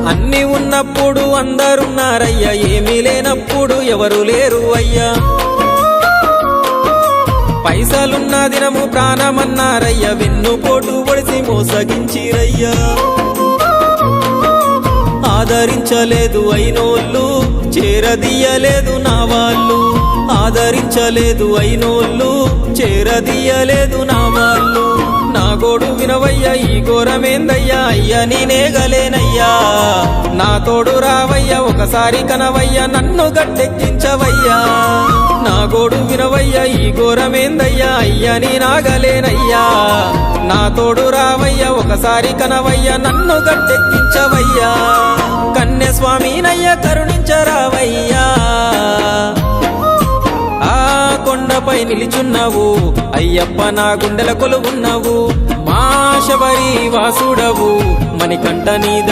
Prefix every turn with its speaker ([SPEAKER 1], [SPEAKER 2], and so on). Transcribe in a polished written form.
[SPEAKER 1] అన్ని ఉన్నప్పుడు అందరున్నారయ్యా, ఏమీ లేనప్పుడు ఎవరు లేరు అయ్యా. పైసలున్న దినము ప్రాణమన్నారయ్యా, వెన్నుపోటు పొడిసి మోసగించిరయ్యా. ఆదరించలేదు అయినోళ్ళు, చేరదీయలేదు నా వాళ్ళు. ఆదరించలేదు అయినోళ్ళు, చేరదీయలేదు నా వాళ్ళు. నా గోడు వినవయ్యా, ఈ ఘోరమేందయ్యా, అయ్యా నేనేగలేనయ్యా. నా తోడు రావయ్యా, ఒకసారి కనవయ్యా, నన్ను గట్టెక్కించవయ్యా. నా గోడు వినవయ్యా, ఈ ఘోరమేందయ్యా, అయ్యా నేనాగలేనయ్యా. నా తోడు రావయ్యా, ఒకసారి కనవయ్యా, నన్ను గట్టెక్కించవయ్యా. కన్య స్వామినయ్యా కరుణించరావయ్యా. ఆ కొండపై నిలిచున్నావు అయ్యప్ప, నా గుండెల కొలువున్నావు. మా శబరి వాసుడవు, మణికంఠ నీ